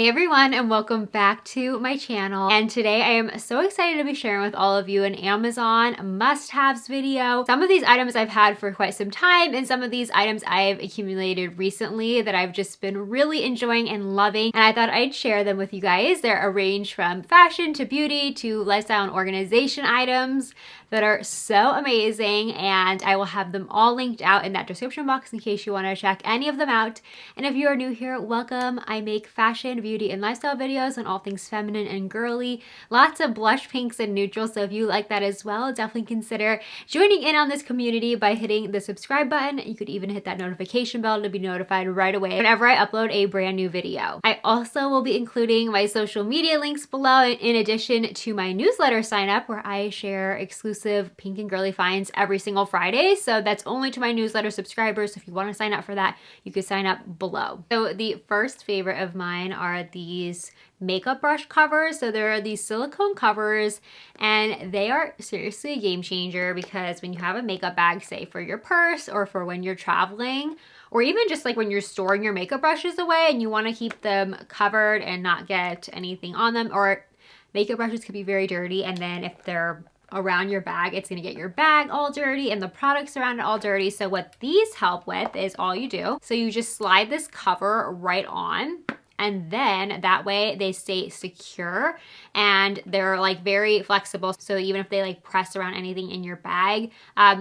Hey everyone, and welcome back to my channel. And today I am so excited to be sharing with all of you an Amazon must-haves video. Some of these items I've had for quite some time, and some of these items I've accumulated recently that I've just been really enjoying and loving. And I thought I'd share them with you guys. They're a range from fashion to beauty to lifestyle and organization items that are so amazing, and I will have them all linked out in that description box in case you want to check any of them out. And if you are new here, welcome. I make fashion, beauty, and lifestyle videos on all things feminine and girly. Lots of blush pinks and neutrals, so if you like that as well, definitely consider joining in on this community by hitting the subscribe button. You could even hit that notification bell to be notified right away whenever I upload a brand new video. I also will be including my social media links below in addition to my newsletter sign up, where I share exclusive pink and girly finds every single Friday. So that's only to my newsletter subscribers. If you want to sign up for that, you can sign up below. So the first favorite of mine are these makeup brush covers. So there are these silicone covers, and they are seriously a game changer because when you have a makeup bag, say for your purse or for when you're traveling, or even just like when you're storing your makeup brushes away and you want to keep them covered and not get anything on them, or makeup brushes could be very dirty, and then if they're around your bag, it's gonna get your bag all dirty and the products around it all dirty. So what these help with is all you do. So you just slide this cover right on, and then that way they stay secure and they're like very flexible. So even if they like press around anything in your bag,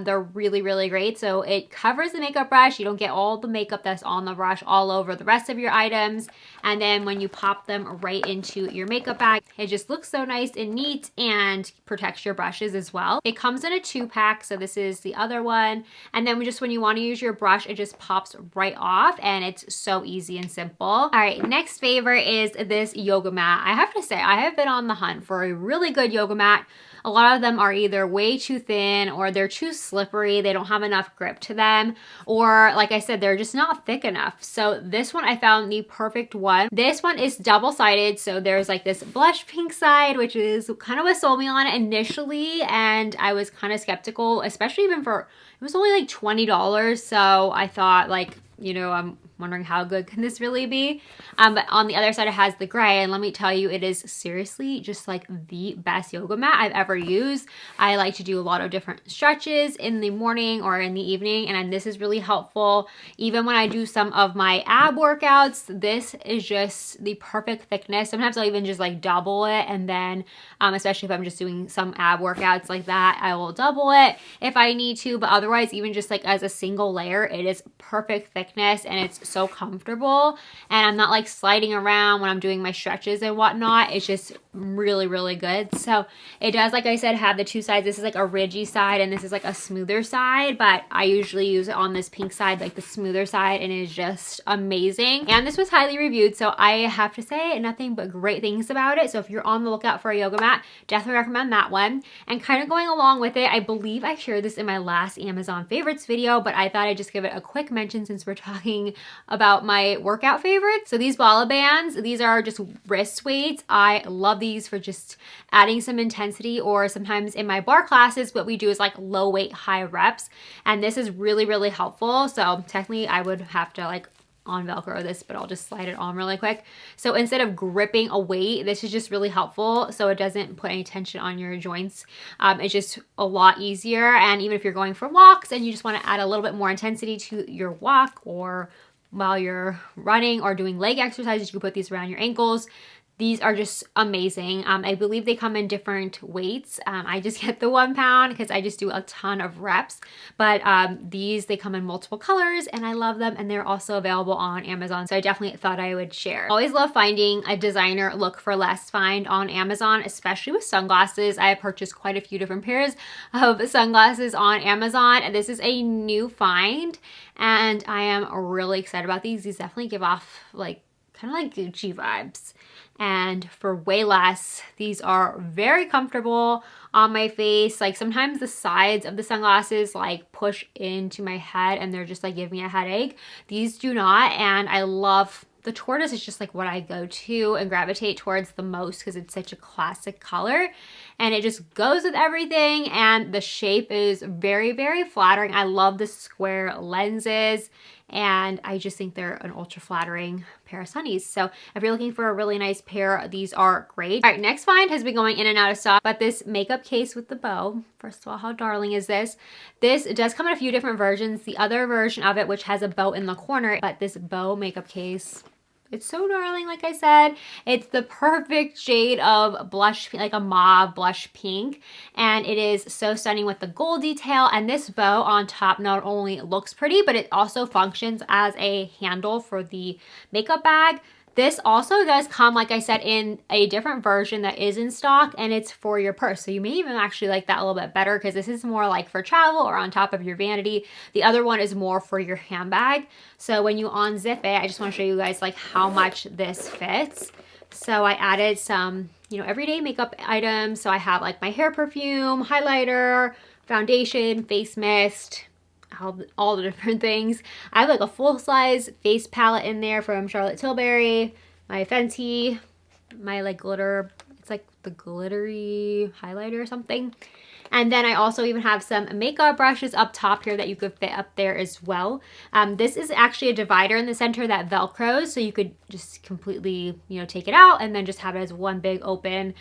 they're really, really great. So it covers the makeup brush. You don't get all the makeup that's on the brush all over the rest of your items. And then when you pop them right into your makeup bag, it just looks so nice and neat and protects your brushes as well. It comes in a 2-pack. So this is the other one. And then when you want to use your brush, it just pops right off, and it's so easy and simple. All right, next favorite is this yoga mat. I have to say, I have been on the hunt for a really good yoga mat. A lot of them are either way too thin or they're too slippery. They don't have enough grip to them. Or like I said, they're just not thick enough. So this one, I found the perfect one. This one is double-sided. So there's like this blush pink side, which is kind of what sold me on it initially. And I was kind of skeptical, especially even for, it was only like $20. So I thought like, you know, I'm wondering how good can this really be? But on the other side, it has the gray, and let me tell you, it is seriously just like the best yoga mat I've ever used. I like to do a lot of different stretches in the morning or in the evening, and this is really helpful. Even when I do some of my ab workouts, this is just the perfect thickness. Sometimes I'll even just like double it, and then especially if I'm just doing some ab workouts like that, I will double it if I need to. But otherwise, even just like as a single layer, it is perfect thickness, and it's so comfortable, and I'm not like sliding around when I'm doing my stretches and whatnot. It's just really, really good. So it does, like I said, have the two sides. This is like a ridgy side, and this is like a smoother side, but I usually use it on this pink side, like the smoother side, and it is just amazing. And this was highly reviewed, so I have to say nothing but great things about it. So if you're on the lookout for a yoga mat, definitely recommend that one. And kind of going along with it, I believe I shared this in my last Amazon favorites video, but I thought I'd just give it a quick mention since we're talking about my workout favorites. So these Bala bands, these are just wrist weights. I love these for just adding some intensity, or sometimes in my bar classes, what we do is like low weight, high reps. And this is really, really helpful. So technically I would have to like on Velcro this, but I'll just slide it on really quick. So instead of gripping a weight, this is just really helpful. So it doesn't put any tension on your joints. It's just a lot easier. And even if you're going for walks and you just want to add a little bit more intensity to your walk, or while you're running or doing leg exercises, you can put these around your ankles. These are just amazing. I believe they come in different weights. I just get the 1 pound because I just do a ton of reps. But they come in multiple colors, and I love them. And they're also available on Amazon. So I definitely thought I would share. Always love finding a designer look for less find on Amazon, especially with sunglasses. I have purchased quite a few different pairs of sunglasses on Amazon. And this is a new find, and I am really excited about these. These definitely give off like kind of like Gucci vibes. And for way less, these are very comfortable on my face. Like sometimes the sides of the sunglasses like push into my head and they're just like giving me a headache. These do not, and I love the tortoise. Is just like what I go to and gravitate towards the most because it's such a classic color and it just goes with everything, and the shape is very, very flattering. I love the square lenses. and I just think they're an ultra flattering pair of sunnies. So if you're looking for a really nice pair, these are great. All right, next find has been going in and out of stock, but this makeup case with the bow, first of all, how darling is this? This does come in a few different versions. The other version of it, which has a bow in the corner, but this bow makeup case, it's so darling, like I said. It's the perfect shade of blush, like a mauve blush pink. And it is so stunning with the gold detail. And this bow on top not only looks pretty, but it also functions as a handle for the makeup bag. This also does come, like I said, in a different version that is in stock, and it's for your purse. So you may even actually like that a little bit better because this is more like for travel or on top of your vanity. The other one is more for your handbag. So when you unzip it, I just want to show you guys like how much this fits. So I added some, you know, everyday makeup items. So I have like my hair perfume, highlighter, foundation, face mist, all the different things. I have like a full-size face palette in there from Charlotte Tilbury, my Fenty, my like glitter, it's like the glittery highlighter or something. And then I also even have some makeup brushes up top here that you could fit up there as well. This is actually a divider in the center that Velcros, so you could just completely, you know, take it out and then just have it as one big open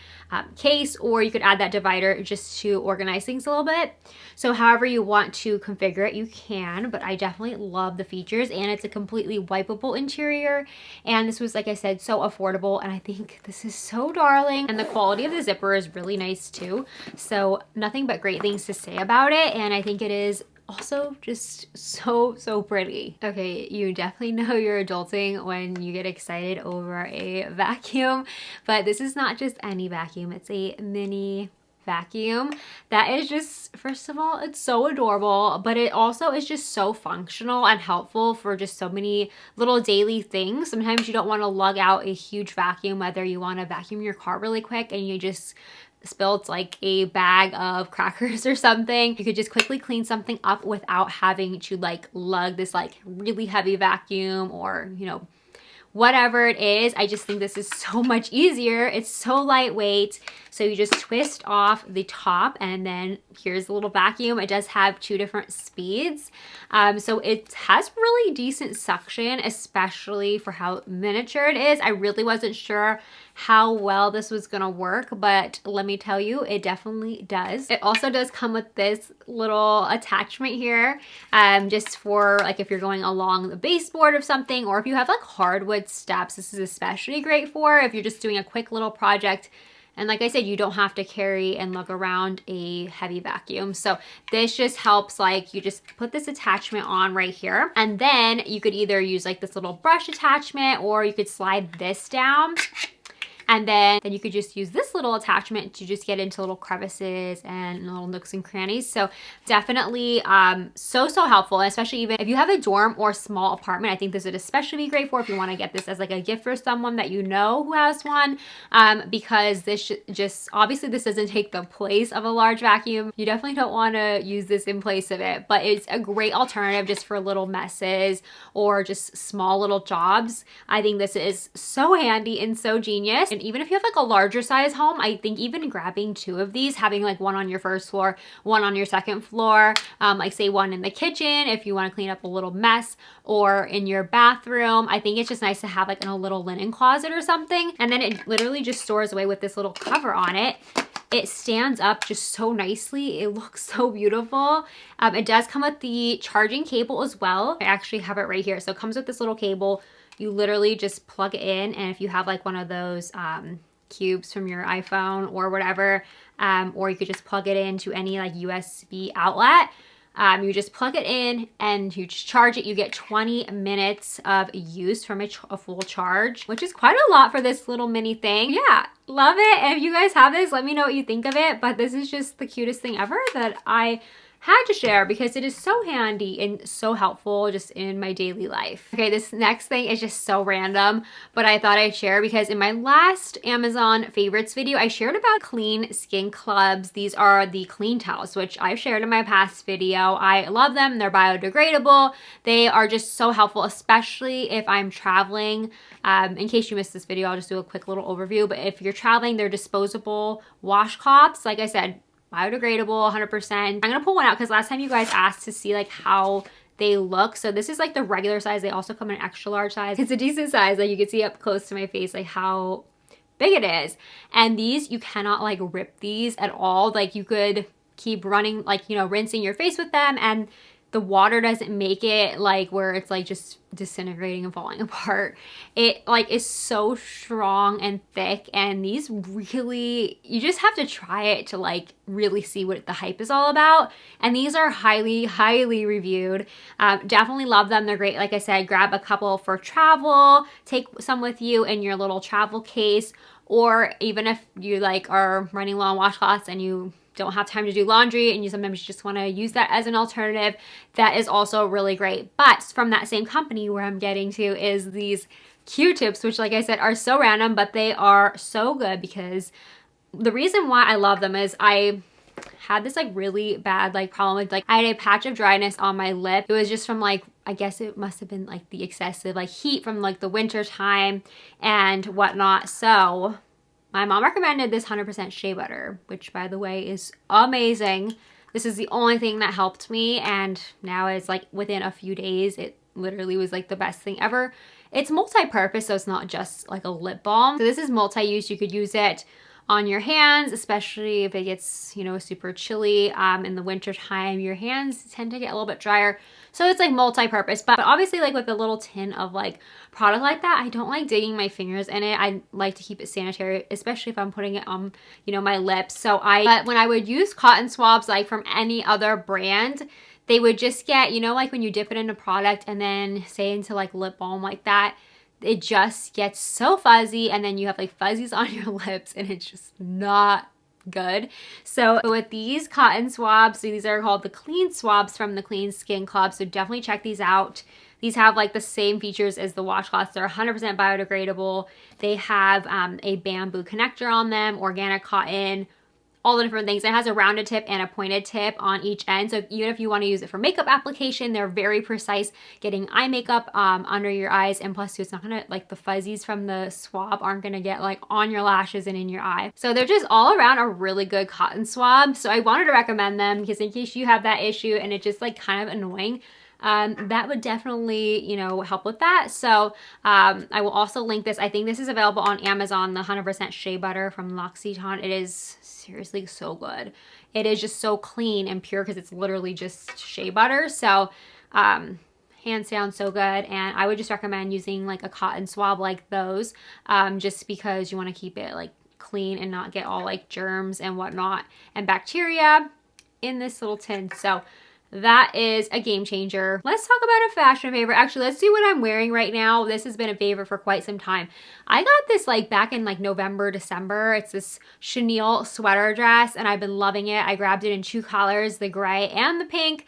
case, or you could add that divider just to organize things a little bit. So however you want to configure it, you can, but I definitely love the features, and it's a completely wipeable interior. And this was, like I said, so affordable, and I think this is so darling. And the quality of the zipper is really nice too. So nothing but great things to say about it, and I think it is also just so pretty. Okay, you definitely know you're adulting when you get excited over a vacuum, but this is not just any vacuum, it's a mini vacuum that is just, first of all, it's so adorable, but it also is just so functional and helpful for just so many little daily things. Sometimes you don't want to lug out a huge vacuum, whether you want to vacuum your car really quick and you just spilled like a bag of crackers or something. You could just quickly clean something up without having to like lug this like really heavy vacuum or, you know, whatever it is. I just think this is so much easier. It's so lightweight. So you just twist off the top and then here's the little vacuum. It does have 2 different speeds. So it has really decent suction, especially for how miniature it is. I really wasn't sure how well this was gonna work, but let me tell you, it definitely does. It also does come with this little attachment here, just for like if you're going along the baseboard of something, or if you have like hardwood steps. This is especially great for if you're just doing a quick little project. And like I said, you don't have to carry and lug around a heavy vacuum. So this just helps, like you just put this attachment on right here. And then you could either use like this little brush attachment, or you could slide this down. And then you could just use this little attachment to just get into little crevices and little nooks and crannies. So definitely so helpful, especially even if you have a dorm or small apartment. I think this would especially be great for if you want to get this as like a gift for someone that you know who has one, because this just, obviously this doesn't take the place of a large vacuum. You definitely don't want to use this in place of it, but it's a great alternative just for little messes or just small little jobs. I think this is so handy and so genius. And even if you have like a larger size home, I think even grabbing 2 of these, having like one on your first floor, one on your second floor, like say one in the kitchen if you want to clean up a little mess, or in your bathroom. I think it's just nice to have like in a little linen closet or something. And then it literally just stores away with this little cover on it. It stands up just so nicely. It looks so beautiful. It does come with the charging cable as well. I actually have it right here. So it comes with this little cable. You literally just plug it in, and if you have like one of those cubes from your iPhone or whatever, or you could just plug it into any like USB outlet, you just plug it in and you just charge it. You get 20 minutes of use from a full charge, which is quite a lot for this little mini thing. Yeah, love it. And if you guys have this, let me know what you think of it. But this is just the cutest thing ever that I had to share because it is so handy and so helpful just in my daily life. Okay, this next thing is just so random, but I thought I'd share because in my last Amazon favorites video, I shared about clean skin clubs. These are the clean towels, which I've shared in my past video. I love them. They're biodegradable. They are just so helpful, especially if I'm traveling. In case you missed this video, I'll just do a quick little overview, but if you're traveling, they're disposable washcloths. Like I said, biodegradable, 100%. I'm gonna pull one out because last time you guys asked to see like how they look. So this is like the regular size. They also come in an extra large size. It's a decent size. Like you can see up close to my face, like how big it is. And these, you cannot like rip these at all. Like you could keep running, like, you know, rinsing your face with them, and the water doesn't make it like where it's like just disintegrating and falling apart. It like is so strong and thick, and these really, you just have to try it to like really see what the hype is all about. And these are highly, highly reviewed. Definitely love them. They're great. Like I said, grab a couple for travel, take some with you in your little travel case, or even if you like are running low on washcloths and you don't have time to do laundry and you sometimes just want to use that as an alternative, that is also really great. But from that same company, where I'm getting to is these Q-tips, which like I said are so random, but they are so good, because the reason why I love them is I had this like really bad like problem with, like, I had a patch of dryness on my lip. It was just from like, I guess it must have been like the excessive like heat from like the winter time and whatnot. So my mom recommended this 100% shea butter, which by the way is amazing. This is the only thing that helped me, and now it's like within a few days, it literally was like the best thing ever. It's multi-purpose, so it's not just like a lip balm. So this is multi-use. You could use it on your hands, especially if it gets, you know, super chilly in the winter time. Your hands tend to get a little bit drier, so it's like multi-purpose. But obviously, like with a little tin of like product like that, I don't like digging my fingers in it. I like to keep it sanitary, especially if I'm putting it on, you know, my lips. But when I would use cotton swabs like from any other brand, they would just get, you know, like when you dip it in a product and then say into like lip balm like that, it just gets so fuzzy, and then you have like fuzzies on your lips, and it's just not good. So with these cotton swabs, so these are called the Clean swabs from the Clean Skin Club, so definitely check these out. These have like the same features as the washcloths. They're 100% biodegradable. They have a bamboo connector on them, organic cotton, all the different things. It has a rounded tip and a pointed tip on each end. So even if you want to use it for makeup application, they're very precise, getting eye makeup under your eyes. And plus too, it's not gonna, like the fuzzies from the swab aren't gonna get like on your lashes and in your eye. So they're just all around a really good cotton swab. So I wanted to recommend them because in case you have that issue and it's just like kind of annoying, that would definitely, you know, help with that. So I will also link this. I think this is available on Amazon, the 100% shea butter from L'Occitane. It is seriously so good. It is just so clean and pure because it's literally just shea butter. So hands down, so good. And I would just recommend using like a cotton swab like those, just because you want to keep it like clean and not get all like germs and whatnot and bacteria in this little tin. So that is a game changer. Let's talk about a fashion favorite. Actually, let's see what I'm wearing right now. This has been a favorite for quite some time. I got this like back in like November, December. It's this Chenille sweater dress, and I've been loving it. I grabbed it in two colors, the gray and the pink.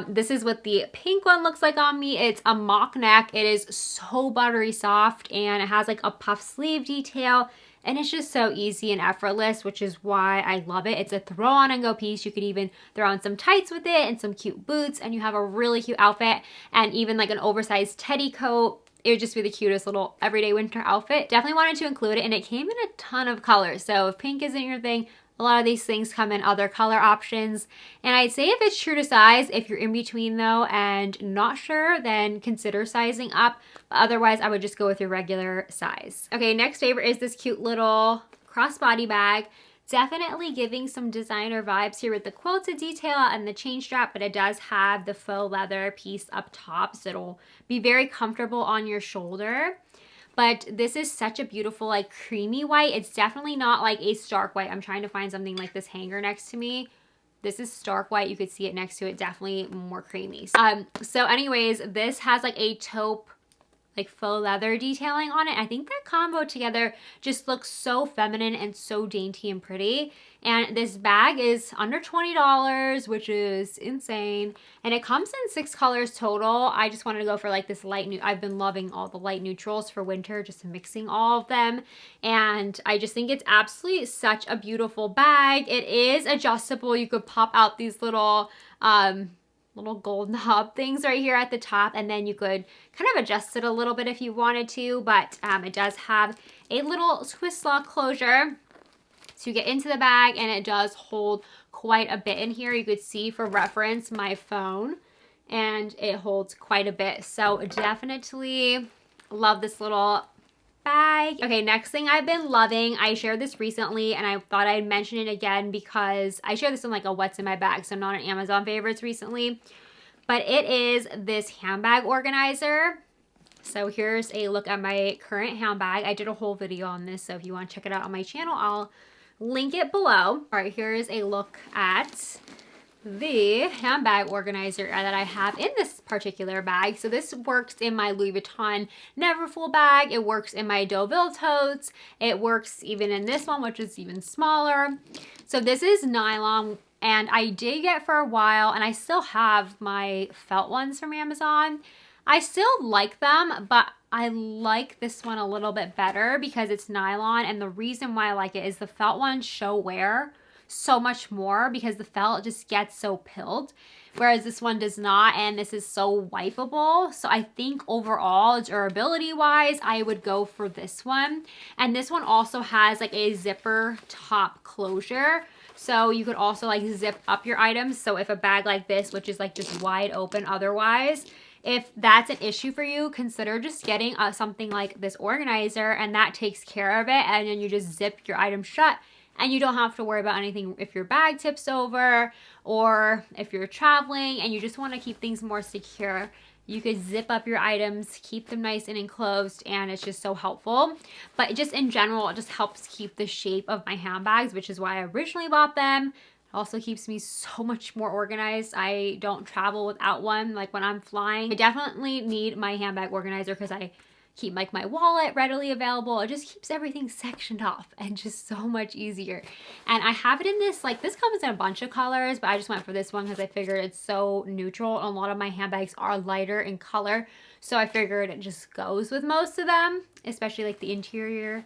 This is what the pink one looks like on me. It's a mock neck. It is so buttery soft, and it has like a puff sleeve detail. And it's just so easy and effortless, which is why I love it. It's a throw on and go piece. You could even throw on some tights with it and some cute boots, and you have a really cute outfit, and even like an oversized teddy coat. It would just be the cutest little everyday winter outfit. Definitely wanted to include it, and it came in a ton of colors. So if pink isn't your thing, a lot of these things come in other color options. And I'd say if it's true to size, if you're in between though and not sure, then consider sizing up. But otherwise, I would just go with your regular size. Okay, next favorite is this cute little crossbody bag. Definitely giving some designer vibes here with the quilted detail and the chain strap, but it does have the faux leather piece up top, so it'll be very comfortable on your shoulder. But this is such a beautiful like creamy white. It's definitely not like a stark white. I'm trying to find something like this hanger next to me. This is stark white. You could see it next to it, definitely more creamy. So anyways, this has like a taupe like faux leather detailing on it. I think that combo together just looks so feminine and so dainty and pretty. And this bag is under $20, which is insane. And it comes in 6 colors total. I just wanted to go for like this light nude. I've been loving all the light neutrals for winter, just mixing all of them. And I just think it's absolutely such a beautiful bag. It is adjustable. You could pop out these little gold knob things right here at the top, and then you could kind of adjust it a little bit if you wanted to, but it does have a little twist lock closure to get into the bag, and it does hold quite a bit in here. You could see for reference my phone, and it holds quite a bit. So definitely love this little bag. Okay, next thing I've been loving, I shared this recently and I thought I'd mention it again because I shared this in like a what's in my bag, so not an Amazon favorites recently, but it is this handbag organizer. So here's a look at my current handbag. I did a whole video on this, so if you want to check it out on my channel, I'll link it below. All right, here's a look at the handbag organizer that I have in this particular bag. So this works in my Louis Vuitton Neverfull bag. It works in my Deauville totes. It works even in this one, which is even smaller. So this is nylon, and I did get for a while, and I still have my felt ones from Amazon. I still like them, but I like this one a little bit better because it's nylon, and the reason why I like it is the felt ones show wear so much more because the felt just gets so pilled, whereas this one does not, and this is so wipeable. So I think overall, durability wise, I would go for this one. And this one also has like a zipper top closure, so you could also like zip up your items. So if a bag like this, which is like just wide open otherwise, if that's an issue for you, consider just getting something like this organizer, and that takes care of it, and then you just zip your items shut. And you don't have to worry about anything if your bag tips over or if you're traveling and you just want to keep things more secure. You could zip up your items, keep them nice and enclosed, and it's just so helpful. But just in general, it just helps keep the shape of my handbags, which is why I originally bought them. It also keeps me so much more organized. I don't travel without one. Like when I'm flying, I definitely need my handbag organizer because I keep like my wallet readily available. It just keeps everything sectioned off and just so much easier. And I have it in this, like this comes in a bunch of colors, but I just went for this one because I figured it's so neutral. A lot of my handbags are lighter in color, so I figured it just goes with most of them, especially like the interior.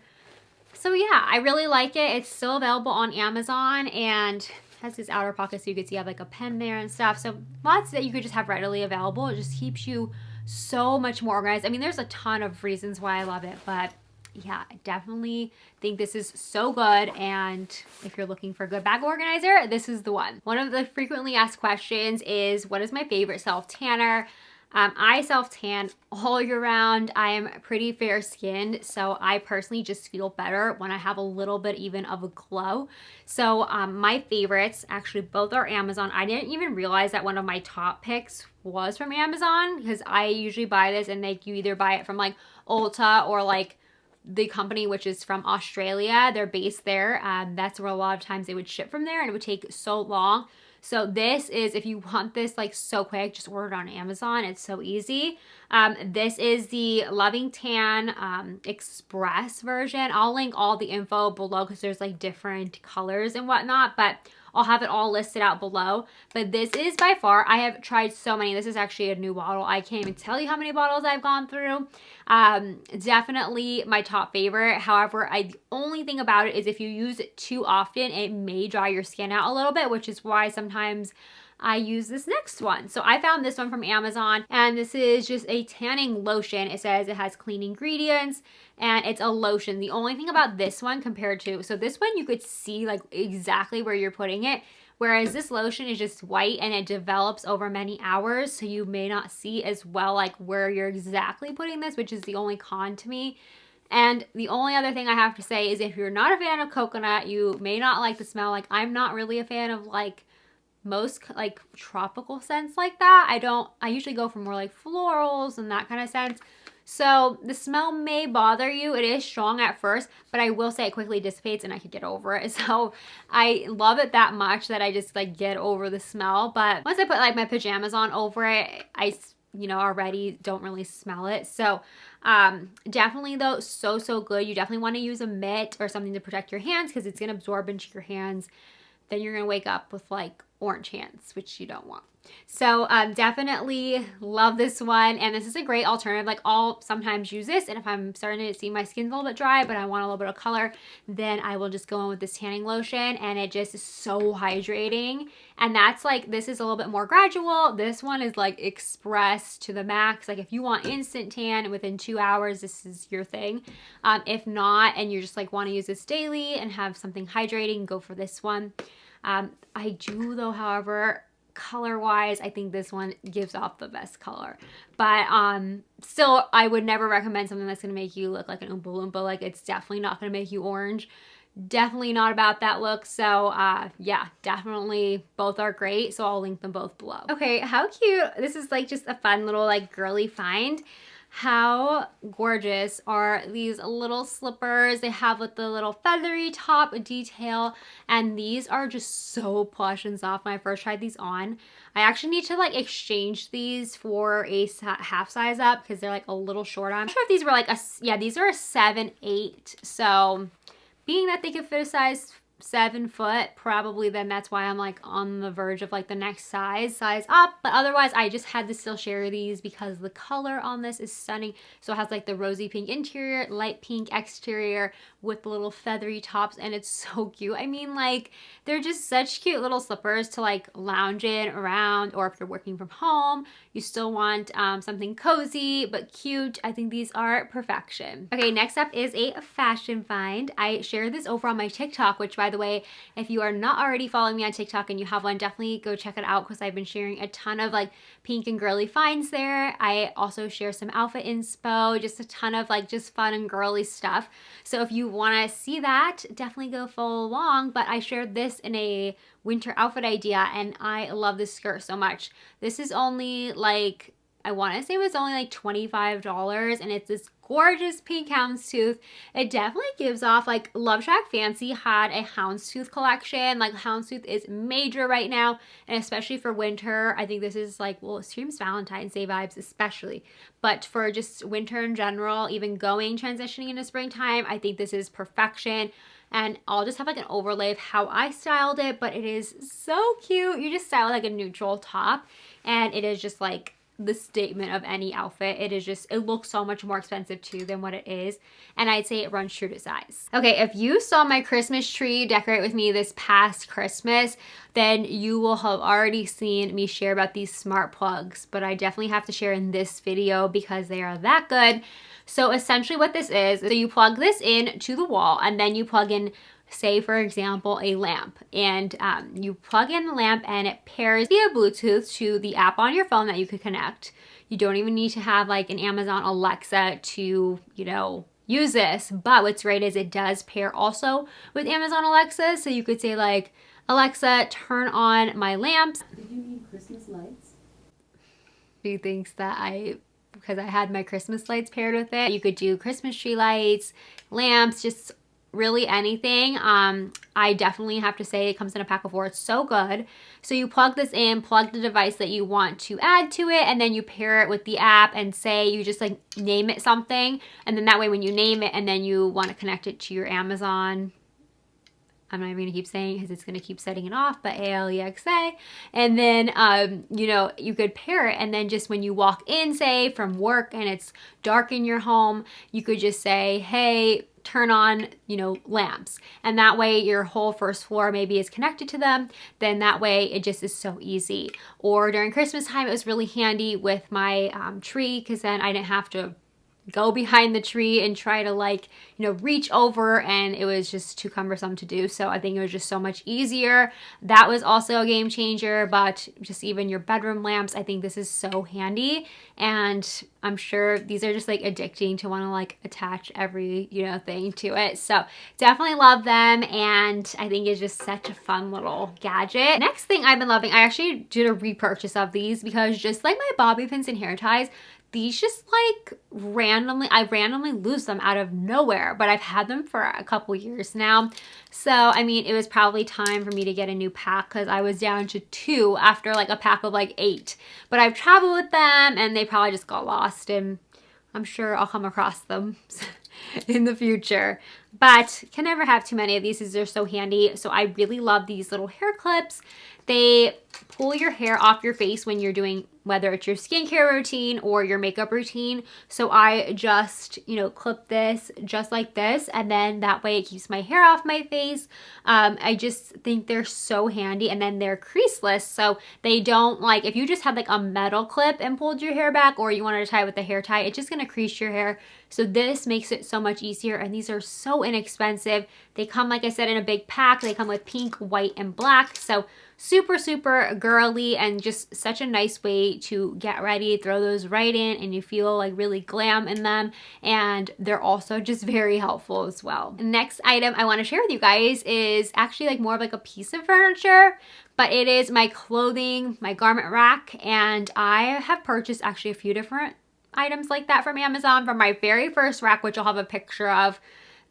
So yeah, I really like it. It's still available on Amazon and has this outer pocket so you can see I have like a pen there and stuff. So lots that you could just have readily available. It just keeps you so much more organized. I mean, there's a ton of reasons why I love it, but yeah, I definitely think this is so good. And if you're looking for a good bag organizer, this is the one. One of the frequently asked questions is, what is my favorite self tanner? I self tan all year round. I am pretty fair skinned, so I personally just feel better when I have a little bit even of a glow. So my favorites, actually both are Amazon. I didn't even realize that one of my top picks was from Amazon because I usually buy this and like you either buy it from like Ulta or like the company, which is from Australia. They're based there. That's where a lot of times they would ship from there and it would take so long. So this is, if you want this like so quick, just order it on Amazon. It's so easy. This is the Loving Tan Express version. I'll link all the info below because there's like different colors and whatnot, but I'll have it all listed out below. But this is by far, I have tried so many. This is actually a new bottle. I can't even tell you how many bottles I've gone through. Definitely my top favorite. However, the only thing about it is if you use it too often, it may dry your skin out a little bit, which is why sometimes I use this next one. So I found this one from Amazon, and this is just a tanning lotion. It says it has clean ingredients and it's a lotion. The only thing about this one compared to, so this one you could see like exactly where you're putting it, whereas this lotion is just white and it develops over many hours, so you may not see as well like where you're exactly putting this, which is the only con to me. And the only other thing I have to say is if you're not a fan of coconut, you may not like the smell. Like I'm not really a fan of like most like tropical scents like that. I usually go for more like florals and that kind of scents. So the smell may bother you. It is strong at first, but I will say it quickly dissipates and I could get over it. So I love it that much that I just like get over the smell. But once I put like my pajamas on over it, I already don't really smell it. So definitely though, so good. You definitely want to use a mitt or something to protect your hands because it's going to absorb into your hands. Then you're going to wake up with like orange hands, which you don't want. So definitely love this one, and this is a great alternative. Like I'll sometimes use this, and if I'm starting to see my skin's a little bit dry but I want a little bit of color, then I will just go in with this tanning lotion, and it just is so hydrating. And that's like, this is a little bit more gradual. This one is like express to the max. Like if you want instant tan within 2 hours, this is your thing. If not, and you just like want to use this daily and have something hydrating, go for this one. I do though, however, color wise, I think this one gives off the best color. But still, I would never recommend something that's gonna make you look like an Oompa Loompa. Like, it's definitely not gonna make you orange. Definitely not about that look. So yeah, definitely both are great. So I'll link them both below. Okay, how cute. This is like just a fun little like girly find. How gorgeous are these little slippers? They have with the little feathery top detail, and these are just so plush and soft. When I first tried these on, I actually need to like exchange these for a half size up because they're like a little short on. I'm not sure if these were like yeah, these are a 7-8. So being that they could fit a size 7 foot, probably then that's why I'm like on the verge of like the next size up. But otherwise, I just had to still share these because the color on this is stunning. So it has like the rosy pink interior, light pink exterior with the little feathery tops, and it's so cute. I mean, like, they're just such cute little slippers to like lounge in around, or if you're working from home, you still want something cozy but cute. I think these are perfection. Okay, next up is a fashion find. I shared this over on my TikTok, which, by the way, if you are not already following me on TikTok and you have one, definitely go check it out because I've been sharing a ton of like pink and girly finds there. I also share some outfit inspo, just a ton of like just fun and girly stuff. So if you want to see that, definitely go follow along. But I shared this in a winter outfit idea, and I love this skirt so much. This is only like, I want to say it was only like $25, and it's this gorgeous pink houndstooth. It definitely gives off like Love Shack Fancy had a houndstooth collection. Like, houndstooth is major right now, and especially for winter. I think this is like, well, it screams Valentine's Day vibes especially, but for just winter in general, even transitioning into springtime, I think this is perfection. And I'll just have like an overlay of how I styled it, but it is so cute. You just style like a neutral top, and it is just like the statement of any outfit. It is just, it looks so much more expensive too than what it is, and I'd say it runs true to size. Okay, if you saw my Christmas tree decorate with me this past Christmas, then you will have already seen me share about these smart plugs, but I definitely have to share in this video because they are that good. So essentially what this is, so you plug this in to the wall, and then you plug in, say for example, a lamp, and you plug in the lamp and it pairs via Bluetooth to the app on your phone that you could connect. You don't even need to have like an Amazon Alexa to, you know, use this. But what's great is it does pair also with Amazon Alexa. So you could say like, Alexa, turn on my lamps. Did you need Christmas lights? She thinks that because I had my Christmas lights paired with it. You could do Christmas tree lights, lamps, just really anything. I definitely have to say it comes in a pack of 4. It's so good. So you plug this in, plug the device that you want to add to it, and then you pair it with the app and say you just like name it something. And then that way when you name it and then you want to connect it to your Amazon, I'm not even gonna keep saying because it's gonna keep setting it off, but Alexa. And then, you know, you could pair it, and then just when you walk in, say from work and it's dark in your home, you could just say, hey, turn on, you know, lamps. And that way your whole first floor maybe is connected to them. Then that way it just is so easy. Or during Christmas time, it was really handy with my tree, because then I didn't have to go behind the tree and try to like, you know, reach over, and it was just too cumbersome to do. So I think it was just so much easier. That was also a game changer. But just even your bedroom lamps, I think this is so handy, and I'm sure these are just like addicting to want to like attach every, you know, thing to it. So definitely love them, and I think it's just such a fun little gadget. Next thing I've been loving, I actually did a repurchase of these because just like my bobby pins and hair ties, these just like I randomly lose them out of nowhere, but I've had them for a couple years now. So, I mean, it was probably time for me to get a new pack because I was down to 2 after like a pack of like 8. But I've traveled with them and they probably just got lost, and I'm sure I'll come across them in the future. But can never have too many of these because they're so handy. So I really love these little hair clips. They pull your hair off your face when you're doing, whether it's your skincare routine or your makeup routine. So I just, you know, clip this just like this, and then that way it keeps my hair off my face. I just think they're so handy, and then they're creaseless, so they don't, like, if you just had like a metal clip and pulled your hair back, or you wanted to tie with a hair tie, it's just gonna crease your hair. So this makes it so much easier, and these are so inexpensive. They come, like I said, in a big pack. They come with pink, white, and black, so super, super girly and just such a nice way to get ready, throw those right in, and you feel like really glam in them. And they're also just very helpful as well. Next item I want to share with you guys is actually like more of like a piece of furniture, but it is my clothing, my garment rack. And I have purchased actually a few different items like that from Amazon. From my very first rack, which I'll have a picture of.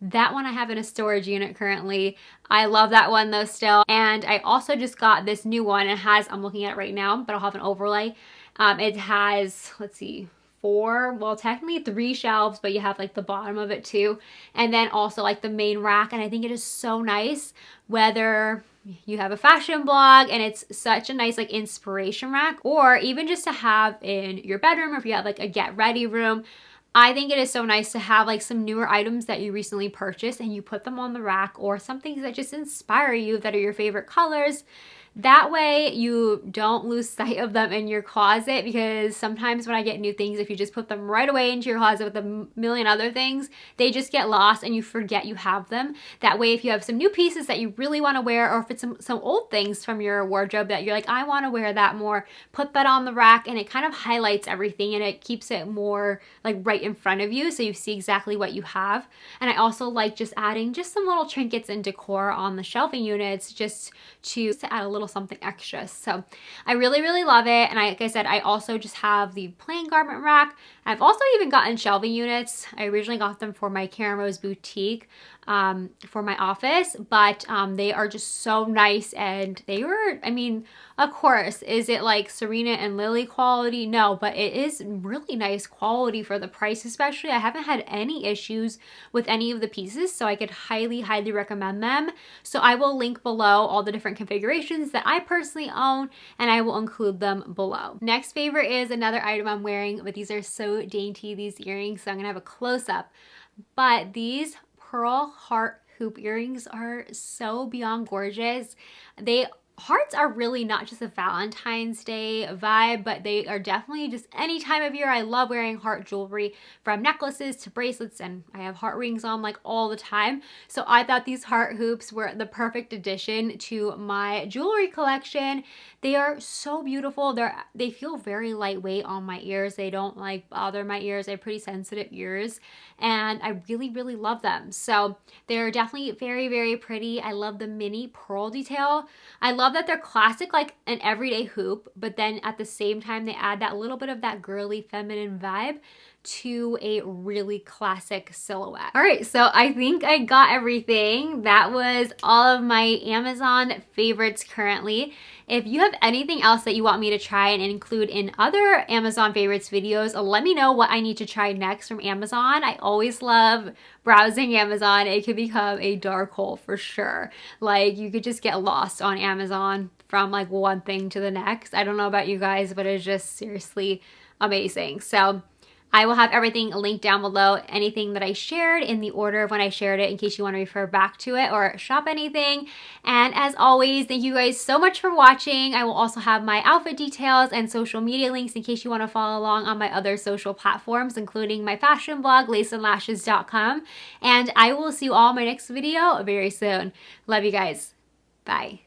That one I have in a storage unit currently. I love that one though still. And I also just got this new one. It has, I'm looking at it right now, but I'll have an overlay. It has, let's see, 4, well technically 3 shelves, but you have like the bottom of it too. And then also like the main rack. And I think it is so nice whether you have a fashion blog and it's such a nice like inspiration rack, or even just to have in your bedroom, or if you have like a get ready room. I think it is so nice to have like some newer items that you recently purchased and you put them on the rack, or some things that just inspire you that are your favorite colors. That way you don't lose sight of them in your closet, because sometimes when I get new things, if you just put them right away into your closet with a million other things, they just get lost and you forget you have them. That way, if you have some new pieces that you really want to wear, or if it's some old things from your wardrobe that you're like, I want to wear that more, put that on the rack, and it kind of highlights everything and it keeps it more like right in front of you so you see exactly what you have. And I also like just adding just some little trinkets and decor on the shelving units just to add a little something extra. So I really, really love it. And like I said, I also just have the plain garment rack. I've also even gotten shelving units. I originally got them for my Karen Rose boutique for my office, but they are just so nice. And they were, I mean, of course, is it like Serena and Lily quality? No, but it is really nice quality for the price, especially. I haven't had any issues with any of the pieces, so I could highly, highly recommend them. So I will link below all the different configurations that I personally own, and I will include them below. Next favorite is another item I'm wearing, but these are so dainty, these earrings, so I'm gonna have a close-up. But these pearl heart hoop earrings are so beyond gorgeous. Hearts are really not just a Valentine's Day vibe, but they are definitely just any time of year. I love wearing heart jewelry, from necklaces to bracelets, and I have heart rings on like all the time. So I thought these heart hoops were the perfect addition to my jewelry collection. They are so beautiful. They feel very lightweight on my ears. They don't like bother my ears. I have pretty sensitive ears, and I really, really love them. So they're definitely very, very pretty. I love the mini pearl detail. I love that they're classic, like an everyday hoop, but then at the same time, they add that little bit of that girly feminine vibe to a really classic silhouette. All right, so I think I got everything. That was all of my Amazon favorites currently. If you have anything else that you want me to try and include in other Amazon favorites videos, let me know what I need to try next from Amazon. I always love browsing Amazon. It could become a dark hole for sure. Like, you could just get lost on Amazon from like one thing to the next. I don't know about you guys, but it's just seriously amazing. So I will have everything linked down below, anything that I shared in the order of when I shared it, in case you want to refer back to it or shop anything. And as always, thank you guys so much for watching. I will also have my outfit details and social media links in case you want to follow along on my other social platforms, including my fashion blog, laceandlashes.com. And I will see you all in my next video very soon. Love you guys. Bye.